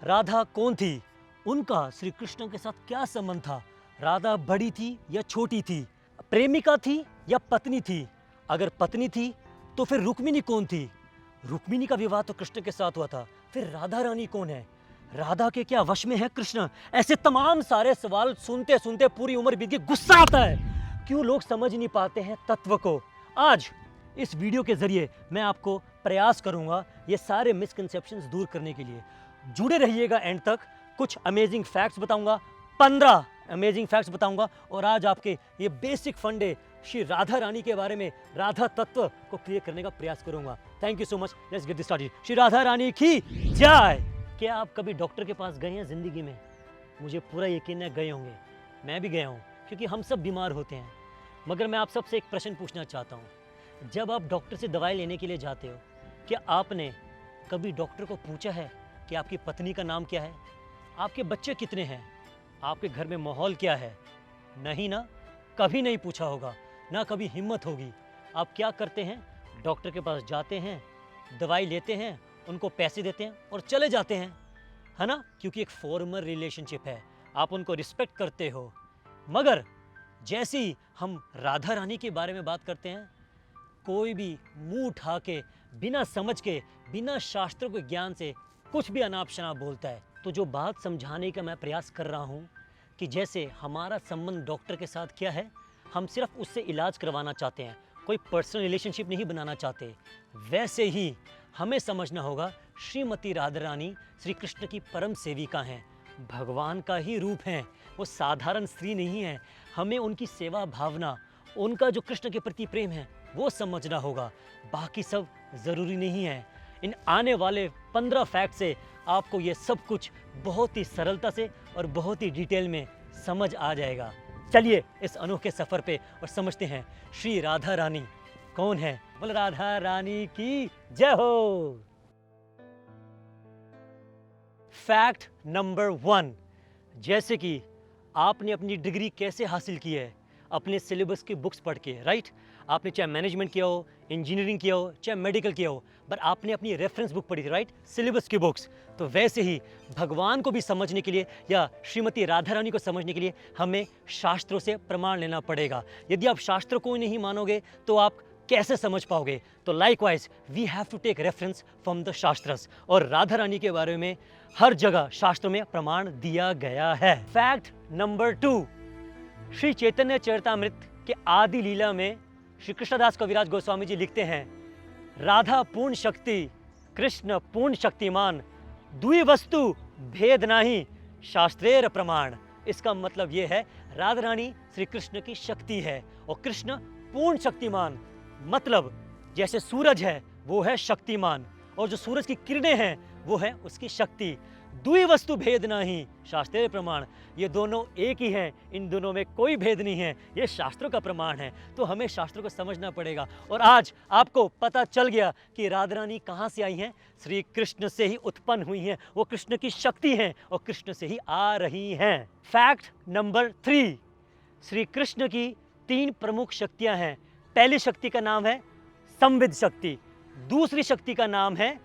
राधा कौन थी, उनका श्री कृष्ण के साथ क्या संबंध था, राधा बड़ी थी या छोटी थी, प्रेमिका थी या पत्नी थी, अगर पत्नी थी तो फिर रुक्मिणी कौन थी, रुक्मिणी का विवाह तो कृष्ण के साथ हुआ था, फिर राधा रानी कौन है, राधा के क्या वश में है कृष्ण। ऐसे तमाम सारे सवाल सुनते सुनते पूरी उम्र बीत गई। गुस्सा आता है क्यों लोग समझ नहीं पाते हैं तत्व को। आज इस वीडियो के जरिए मैं आपको प्रयास करूंगा ये सारे मिसकंसेप्शंस दूर करने के लिए। जुड़े रहिएगा एंड तक, कुछ अमेजिंग फैक्ट्स बताऊंगा, 15 अमेजिंग फैक्ट्स बताऊंगा और आज आपके ये बेसिक फंडे श्री राधा रानी के बारे में, राधा तत्व को क्लियर करने का प्रयास करूंगा। Thank you so much, let's get started. Shri Radha Rani की जय। क्या आप कभी डॉक्टर के पास गए हैं ज़िंदगी में? मुझे पूरा यकीन है गए होंगे, मैं भी गया हूँ, क्योंकि हम सब बीमार होते हैं। मगर मैं आप सबसे एक प्रश्न पूछना चाहता हूँ, जब आप डॉक्टर से दवाई लेने के लिए जाते हो, क्या आपने कभी डॉक्टर को पूछा है कि आपकी पत्नी का नाम क्या है, आपके बच्चे कितने हैं, आपके घर में माहौल क्या है? नहीं ना, कभी नहीं पूछा होगा, ना कभी हिम्मत होगी। आप क्या करते हैं, डॉक्टर के पास जाते हैं, दवाई लेते हैं, उनको पैसे देते हैं और चले जाते हैं, है ना, क्योंकि एक फॉर्मल रिलेशनशिप है, आप उनको रिस्पेक्ट करते हो। मगर जैसे ही हम राधा रानी के बारे में बात करते हैं, कोई भी मुंह उठा के, बिना समझ के, बिना शास्त्रों के ज्ञान से कुछ भी अनाप शनाप बोलता है। तो जो बात समझाने का मैं प्रयास कर रहा हूँ कि जैसे हमारा संबंध डॉक्टर के साथ क्या है, हम सिर्फ उससे इलाज करवाना चाहते हैं, कोई पर्सनल रिलेशनशिप नहीं बनाना चाहते, वैसे ही हमें समझना होगा श्रीमती राधा रानी श्री कृष्ण की परम सेविका हैं, भगवान का ही रूप हैं, वो साधारण स्त्री नहीं है। हमें उनकी सेवा भावना, उनका जो कृष्ण के प्रति प्रेम है वो समझना होगा, बाकी सब ज़रूरी नहीं है। इन आने वाले 15 फैक्ट से आपको ये सब कुछ बहुत ही सरलता से और बहुत ही डिटेल में समझ आ जाएगा। चलिए इस अनोखे सफ़र पे और समझते हैं श्री राधा रानी कौन है। बोल राधा रानी की जय हो। फैक्ट नंबर 1, जैसे कि आपने अपनी डिग्री कैसे हासिल की है, अपने सिलेबस की बुक्स पढ़ के, राइट। आपने चाहे मैनेजमेंट किया हो, इंजीनियरिंग किया हो, चाहे मेडिकल किया हो, पर आपने अपनी रेफरेंस बुक पढ़ी थी, राइट, सिलेबस की बुक्स। तो वैसे ही भगवान को भी समझने के लिए या श्रीमती राधा रानी को समझने के लिए हमें शास्त्रों से प्रमाण लेना पड़ेगा। यदि आप शास्त्रों को नहीं मानोगे तो आप कैसे समझ पाओगे? तो likewise we have to take reference from the shastras, और राधा रानी के बारे में हर जगह शास्त्रों में प्रमाण दिया गया है। फैक्ट नंबर 2, श्री चैतन्य चरितामृत के आदि लीला में श्री कृष्णदास कविराज गोस्वामी जी लिखते हैं, राधा पूर्ण शक्ति, कृष्ण पूर्ण शक्तिमान, दुई वस्तु भेद नाही, शास्त्रेर प्रमाण। इसका मतलब ये है, राधा रानी श्री कृष्ण की शक्ति है और कृष्ण पूर्ण शक्तिमान। मतलब जैसे सूरज है वो है शक्तिमान, और जो सूरज की किरणें हैं वो है उसकी शक्ति। दुई वस्तु भेद नहीं, शास्त्रीय प्रमाण। ये दोनों एक ही हैं, इन दोनों में कोई भेद नहीं है, ये शास्त्रों का प्रमाण है। तो हमें शास्त्रों को समझना पड़ेगा। और आज आपको पता चल गया कि राधा रानी कहाँ से आई हैं, श्री कृष्ण से ही उत्पन्न हुई हैं, वो कृष्ण की शक्ति हैं और कृष्ण से ही आ रही हैं। फैक्ट नंबर 3, श्री कृष्ण की 3 प्रमुख शक्तियाँ हैं। पहली शक्ति का नाम है संविद शक्ति, दूसरी शक्ति का नाम है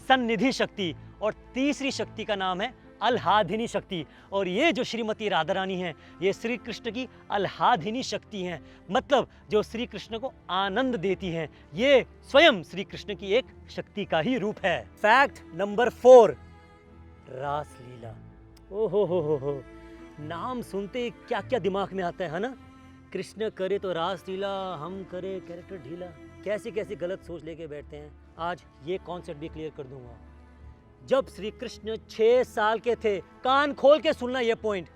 सन्निधि शक्ति, और तीसरी शक्ति का नाम है आह्लादिनी शक्ति। और ये जो श्रीमती राधा रानी हैं, ये श्री कृष्ण की आह्लादिनी शक्ति हैं, मतलब जो श्री कृष्ण को आनंद देती हैं। ये स्वयं श्री कृष्ण की एक शक्ति का ही रूप है। फैक्ट नंबर 4, रासलीला। ओहो हो, नाम सुनते क्या क्या दिमाग में आता है ना। कृष्ण करे तो रासलीला, हम करे कैरेक्टर ढीला, कैसी कैसी गलत सोच लेके बैठते हैं। आज ये कॉन्सेप्ट भी क्लियर कर दूंगा। जब श्री कृष्ण 6 साल के थे, कान खोल के सुनना ये पॉइंट,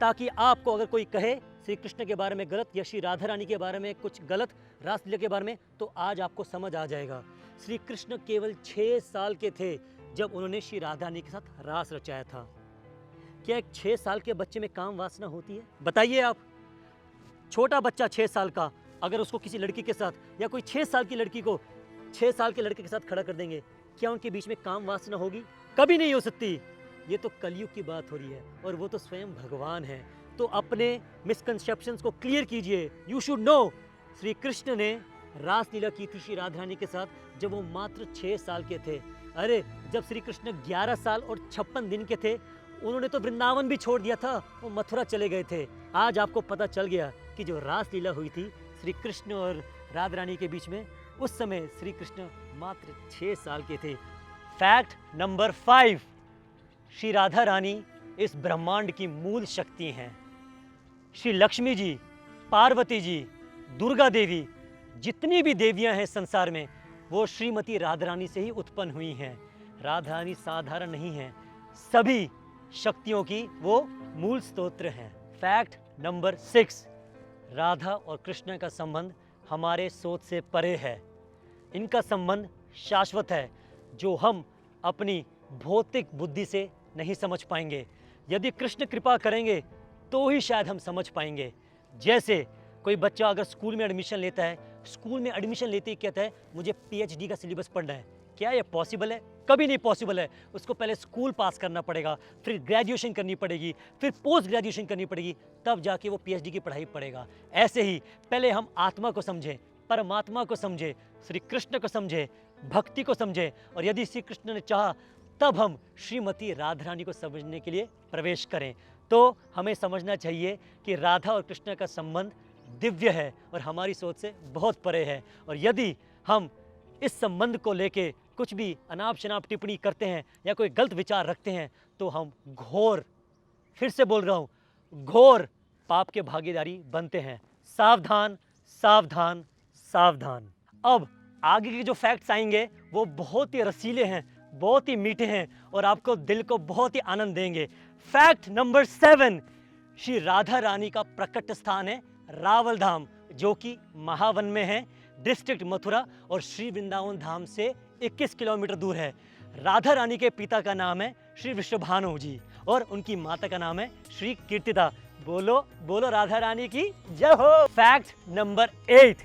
ताकि आपको अगर कोई कहे श्री कृष्ण के बारे में गलत या श्री राधा रानी के बारे में कुछ गलत, रासलीला के बारे में, तो आज आपको समझ आ जाएगा। श्री कृष्ण केवल 6 साल के थे जब उन्होंने श्री राधा रानी के साथ रास रचाया था। क्या एक 6 साल के बच्चे में काम वासना होती है? बताइए आप। छोटा बच्चा 6 साल का, अगर उसको किसी लड़की के साथ या कोई 6 साल की लड़की को 6 साल के लड़के के साथ खड़ा कर देंगे, क्या उनके बीच में काम वासना होगी? कभी नहीं हो सकती। ये तो कलयुग की बात हो रही है और वो तो स्वयं भगवान है। तो अपने मिसकंसेप्शंस को क्लियर कीजिए। You should know, Shri Krishna ने रासलीला की थी श्री राधा रानी के साथ जब वो मात्र 6 साल के थे। अरे जब श्री कृष्ण 11 साल और 56 दिन के थे, उन्होंने तो वृंदावन भी छोड़ दिया था, वो मथुरा चले गए थे। आज आपको पता चल गया कि जो रासलीला हुई थी श्री कृष्ण और राधा रानी के बीच में, उस समय श्री कृष्ण मात्र 6 साल के थे। फैक्ट नंबर 5, श्री राधा रानी इस ब्रह्मांड की मूल शक्ति हैं। श्री लक्ष्मी जी, पार्वती जी, दुर्गा देवी, जितनी भी देवियां हैं संसार में, वो श्रीमती राधा रानी से ही उत्पन्न हुई हैं। राधा रानी साधारण नहीं हैं, सभी शक्तियों की वो मूल स्तोत्र हैं। फैक्ट नंबर 6, राधा और कृष्ण का संबंध हमारे सोच से परे है। इनका संबंध शाश्वत है, जो हम अपनी भौतिक बुद्धि से नहीं समझ पाएंगे। यदि कृष्ण कृपा करेंगे तो ही शायद हम समझ पाएंगे। जैसे कोई बच्चा अगर स्कूल में एडमिशन लेता है, स्कूल में एडमिशन लेते ही कहता है मुझे पीएचडी का सिलेबस पढ़ना है। क्या ये पॉसिबल है? कभी नहीं पॉसिबल है। उसको पहले स्कूल पास करना पड़ेगा, फिर ग्रेजुएशन करनी पड़ेगी, फिर पोस्ट ग्रेजुएशन करनी पड़ेगी, तब जाके वो पीएचडी की पढ़ाई पड़ेगा। ऐसे ही पहले हम आत्मा को समझें, परमात्मा को समझें, श्री कृष्ण को समझें, भक्ति को समझें, और यदि श्री कृष्ण ने चाहा तब हम श्रीमती राधा रानी को समझने के लिए प्रवेश करें। तो हमें समझना चाहिए कि राधा और कृष्ण का संबंध दिव्य है और हमारी सोच से बहुत परे है। और यदि हम इस संबंध को लेके कुछ भी अनाप शनाप टिप्पणी करते हैं या कोई गलत विचार रखते हैं, तो हम घोर, फिर से बोल रहा हूँ, घोर पाप के भागीदारी बनते हैं। सावधान, सावधान, सावधान। अब आगे के जो फैक्ट्स आएंगे वो बहुत ही रसीले हैं, बहुत ही मीठे हैं और आपको दिल को बहुत ही आनंद देंगे। फैक्ट नंबर 7, श्री राधा रानी का प्रकट स्थान है रावल धाम, जो कि महावन में है, डिस्ट्रिक्ट मथुरा और श्री वृंदावन धाम से 21 किलोमीटर दूर है। राधा रानी के पिता का नाम है श्री वृषभानु जी और उनकी माता का नाम है श्री कीर्तिदा। बोलो बोलो राधा रानी की जय हो। फैक्ट नंबर 8,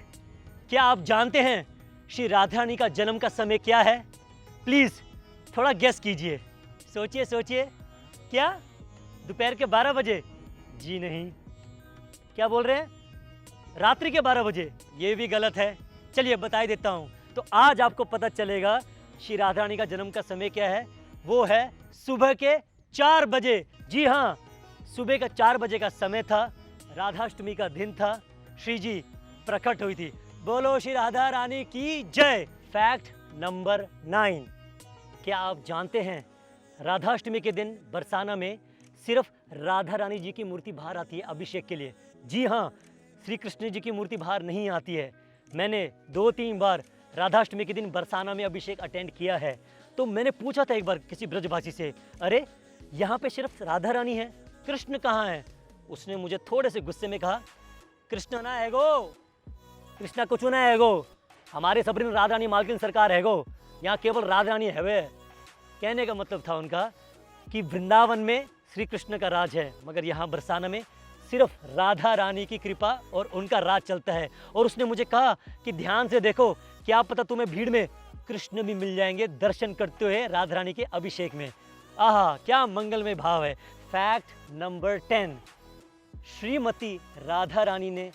क्या आप जानते हैं श्री राधा रानी का जन्म का समय क्या है? प्लीज थोड़ा गेस कीजिए, सोचिए सोचिए। क्या दोपहर के 12 बजे? जी नहीं। क्या बोल रहे हैं? रात्रि के 12 बजे? ये भी गलत है। चलिए बता ही देता हूँ। तो आज आपको पता चलेगा श्री राधा रानी का जन्म का समय क्या है। वो है सुबह के 4 बजे। जी हाँ, सुबह का 4 बजे का समय था, राधाष्टमी का दिन था, श्री जी प्रकट हुई थी। बोलो श्री राधा रानी की जय। फैक्ट नंबर 9, क्या आप जानते हैं राधाष्टमी के दिन बरसाना में सिर्फ राधा रानी जी की मूर्ति बाहर आती है अभिषेक के लिए? जी हाँ, श्री कृष्ण जी की मूर्ति बाहर नहीं आती है। मैंने 2-3 बार राधाष्टमी के दिन बरसाना में अभिषेक अटेंड किया है। तो मैंने पूछा था एक बार किसी ब्रजवासी से, अरे यहाँ पे सिर्फ राधा रानी है, कृष्ण कहाँ है? उसने मुझे थोड़े से गुस्से में कहा, कृष्ण ना है गो, कृष्णा कुछ ना है गो, हमारे सबरिन राधा रानी मालकिन सरकार है गो, यहाँ केवल राधा रानी है वे। कहने का मतलब था उनका कि वृंदावन में श्री कृष्ण का राज है, मगर यहाँ बरसाना में सिर्फ राधा रानी की कृपा और उनका राज चलता है। और उसने मुझे कहा कि ध्यान से देखो, क्या पता तुम्हें भीड़ में कृष्ण भी मिल जाएंगे दर्शन करते हुए राधा रानी के अभिषेक में। आहा, क्या मंगलमय भाव है। फैक्ट नंबर 10, श्रीमती राधा रानी ने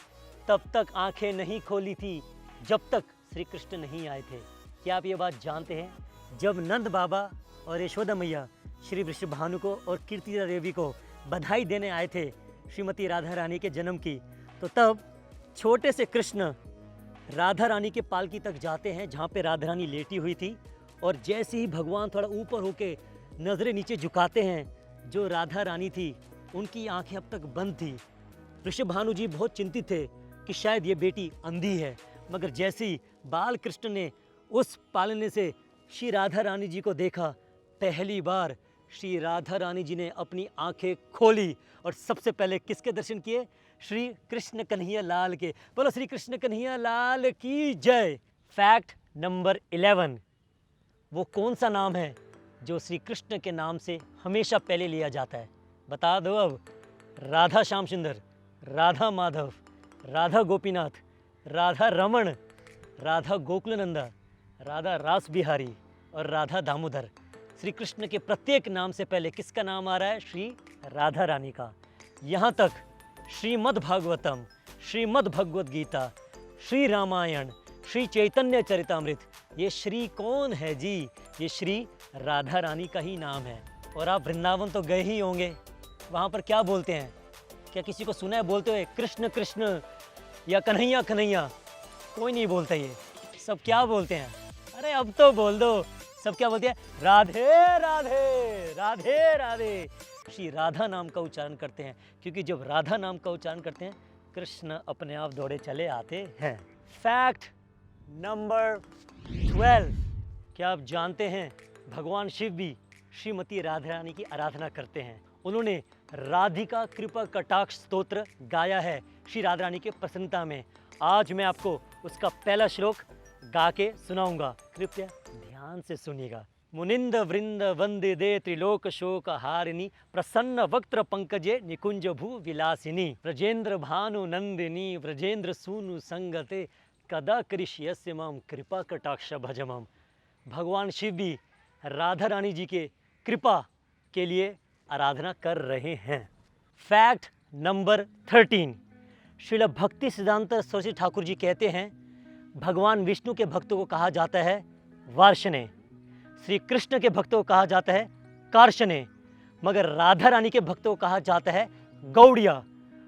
तब तक आंखें नहीं खोली थी जब तक श्री कृष्ण नहीं आए थे। क्या आप ये बात जानते हैं? जब नंद बाबा और यशोदा मैया श्री वृषभानु को और कीर्तिदा देवी को बधाई देने आए थे श्रीमती राधा रानी के जन्म की, तो तब छोटे से कृष्ण राधा रानी के पालकी तक जाते हैं जहाँ पे राधा रानी लेटी हुई थी, और जैसे ही भगवान थोड़ा ऊपर होके नज़रें नीचे झुकाते हैं, जो राधा रानी थी उनकी आंखें अब तक बंद थी। वृषभानु जी बहुत चिंतित थे कि शायद ये बेटी अंधी है, मगर जैसे ही बाल कृष्ण ने उस पालने से श्री राधा रानी जी को देखा, पहली बार श्री राधा रानी जी ने अपनी आंखें खोली और सबसे पहले किसके दर्शन किए? श्री कृष्ण कन्हैया लाल के। बोलो श्री कृष्ण कन्हैया लाल की जय। फैक्ट नंबर 11, वो कौन सा नाम है जो श्री कृष्ण के नाम से हमेशा पहले लिया जाता है? बता दो अब। राधा श्याम सुंदर, राधा माधव, राधा गोपीनाथ, राधा रमण, राधा गोकुलनंदा, राधा रास बिहारी और राधा दामोदर। श्री कृष्ण के प्रत्येक नाम से पहले किसका नाम आ रहा है? श्री राधा रानी का। यहाँ तक श्रीमद् भागवतम, श्रीमद् भगवद गीता, श्री रामायण, श्री चैतन्य चरितामृत। ये श्री कौन है जी? ये श्री राधा रानी का ही नाम है। और आप वृंदावन तो गए ही होंगे, वहाँ पर क्या बोलते हैं? क्या किसी को सुना है बोलते हुए कृष्ण कृष्ण या कन्हैया कन्हैया? कोई नहीं बोलता। ये सब क्या बोलते हैं? अरे अब तो बोल दो। सब क्या बोलते हैं? राधे राधे राधे राधे। श्री राधा नाम का उच्चारण करते हैं, क्योंकि जब राधा नाम का उच्चारण करते हैं कृष्ण अपने आप दौड़े चले आते हैं। फैक्ट नंबर 12, क्या आप जानते हैं भगवान शिव भी श्रीमती राधा रानी की आराधना करते हैं। उन्होंने राधिका कृपा कटाक्ष स्तोत्र गाया है श्री राधा रानी की प्रसन्नता में। आज मैं आपको उसका पहला श्लोक गा के सुनाऊंगा, कृपया ध्यान से सुनिएगा। मुनिंद वृंद वंदे दे त्रिलोक शोक हारिणी प्रसन्न वक्त्र पंकजे निकुंज भू विलासिनी ब्रजेंद्र भानु नंदिनी ब्रजेंद्र सूनु संगते कदा करिष्यस्य माम कृपा कटाक्ष भजमम। भगवान शिव भी राधा रानी जी के कृपा के लिए आराधना कर रहे हैं। फैक्ट नंबर 13, श्रील भक्ति सिद्धांत सरस्वती ठाकुर जी कहते हैं भगवान विष्णु के भक्तों को कहा जाता है वार्ष्णे, श्री कृष्ण के भक्तों को कहा जाता है कार्ष्णे, मगर राधा रानी के भक्तों को कहा जाता है गौड़िया।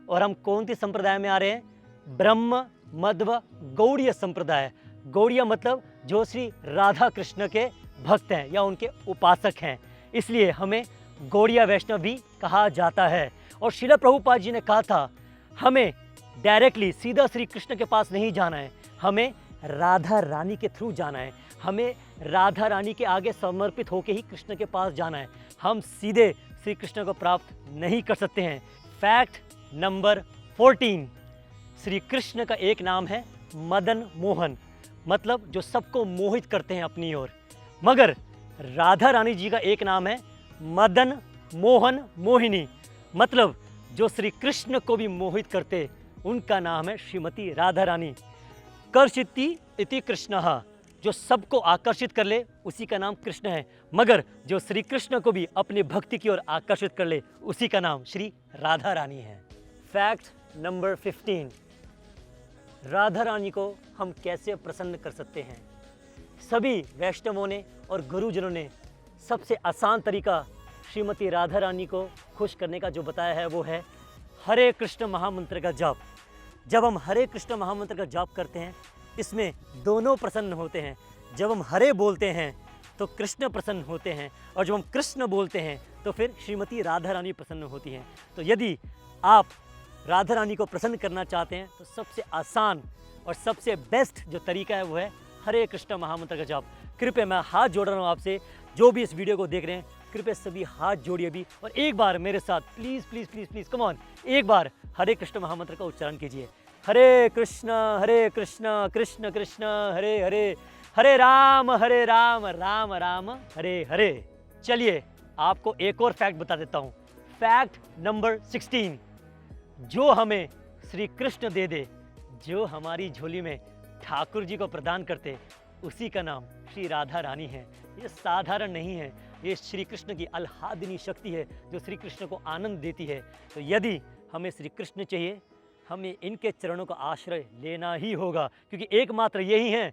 और हम कौन सी संप्रदाय में आ रहे हैं? ब्रह्म मध्व गौड़ीय संप्रदाय। गौड़िया मतलब जो श्री राधा कृष्ण के भक्त हैं या उनके उपासक हैं, इसलिए हमें गौड़िया वैष्णव भी कहा जाता है। और श्रील प्रभुपाद जी ने कहा था हमें डायरेक्टली सीधा श्री कृष्ण के पास नहीं जाना है, हमें राधा रानी के थ्रू जाना है, हमें राधा रानी के आगे समर्पित होकर ही कृष्ण के पास जाना है। हम सीधे श्री कृष्ण को प्राप्त नहीं कर सकते हैं। फैक्ट नंबर 14, श्री कृष्ण का एक नाम है मदन मोहन, मतलब जो सबको मोहित करते हैं अपनी ओर। मगर राधा रानी जी का एक नाम है मदन मोहन मोहिनी, मतलब जो श्री कृष्ण को भी मोहित करते, उनका नाम है श्रीमती राधा रानी। कर्षिति इति कृष्णः, जो सबको आकर्षित कर ले उसी का नाम कृष्ण है, मगर जो श्री कृष्ण को भी अपनी भक्ति की ओर आकर्षित कर ले उसी का नाम श्री राधा रानी है। फैक्ट नंबर 15, राधा रानी को हम कैसे प्रसन्न कर सकते हैं? सभी वैष्णवों ने और गुरुजनों ने सबसे आसान तरीका श्रीमती राधा रानी को खुश करने का जो बताया है वो है हरे कृष्ण महामंत्र का जाप। जब हम हरे कृष्ण महामंत्र का जाप करते हैं इसमें दोनों प्रसन्न होते हैं। जब हम हरे बोलते हैं तो कृष्ण प्रसन्न होते हैं, और जब हम कृष्ण बोलते हैं तो फिर श्रीमती राधा रानी प्रसन्न होती हैं। तो यदि आप राधा रानी को प्रसन्न करना चाहते हैं तो सबसे आसान और सबसे बेस्ट जो तरीका है वो है हरे कृष्ण महामंत्र का जाप। कृपया मैं हाथ जोड़ रहा हूँ आपसे, जो भी इस वीडियो को देख रहे हैं कृपया सभी हाथ जोड़िए भी और एक बार मेरे साथ please please please please come on एक बार हरे कृष्ण महामंत्र का उच्चारण कीजिए। हरे कृष्ण कृष्ण कृष्ण हरे हरे, हरे राम राम राम हरे हरे। चलिए आपको एक और फैक्ट बता देता हूँ। फैक्ट नंबर 16, जो हमें श्री कृष्ण दे दे, जो हमारी झोली में ठाकुर जी को प्रदान करते, उसी का नाम श्री राधा रानी है। ये साधारण नहीं है, ये श्री कृष्ण की अल्हादिनी शक्ति है जो श्री कृष्ण को आनंद देती है। तो यदि हमें श्री कृष्ण चाहिए, हमें इनके चरणों का आश्रय लेना ही होगा, क्योंकि एकमात्र यही हैं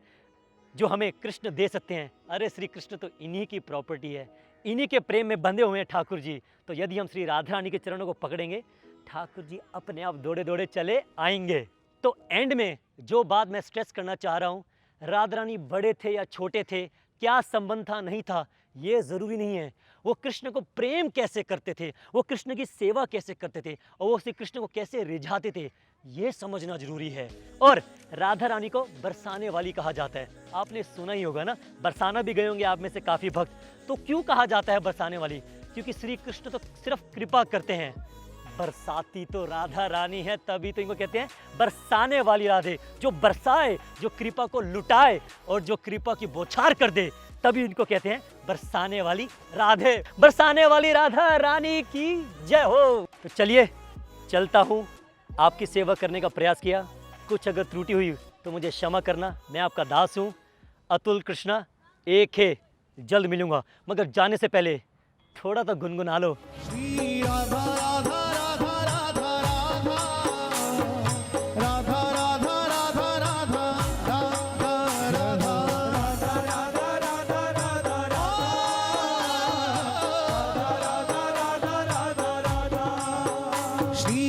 जो हमें कृष्ण दे सकते हैं। अरे श्री कृष्ण तो इन्हीं की प्रॉपर्टी है, इन्हीं के प्रेम में बंधे हुए हैं ठाकुर जी। तो यदि हम श्री राधा रानी के चरणों को पकड़ेंगे, ठाकुर जी अपने आप दौड़े दौड़े चले आएंगे। तो एंड में जो बात मैं स्ट्रेस करना चाह रहा हूँ, राधा रानी बड़े थे या छोटे थे, क्या संबंध था नहीं था, ये ज़रूरी नहीं है। वो कृष्ण को प्रेम कैसे करते थे, वो कृष्ण की सेवा कैसे करते थे, और वो श्री कृष्ण को कैसे रिझाते थे, ये समझना जरूरी है। और राधा रानी को बरसाने वाली कहा जाता है। आपने सुना ही होगा ना, बरसाना भी गए होंगे आप में से काफ़ी भक्त। तो क्यों कहा जाता है बरसाने वाली? क्योंकि श्री कृष्ण तो सिर्फ कृपा करते हैं, बरसाती तो राधा रानी है, तभी तो इनको कहते हैं बरसाने वाली राधे। जो बरसाए, जो कृपा को लुटाए और जो कृपा की बौछार कर दे, तभी इनको कहते हैं बरसाने वाली राधे। बरसाने वाली राधा रानी की जय हो। तो चलिए चलता हूँ, आपकी सेवा करने का प्रयास किया, कुछ अगर त्रुटि हुई तो मुझे क्षमा करना। मैं आपका दास हूँ, अतुल कृष्णा। एक है, जल्द मिलूंगा, मगर जाने से पहले थोड़ा तो गुनगुना लो। श्री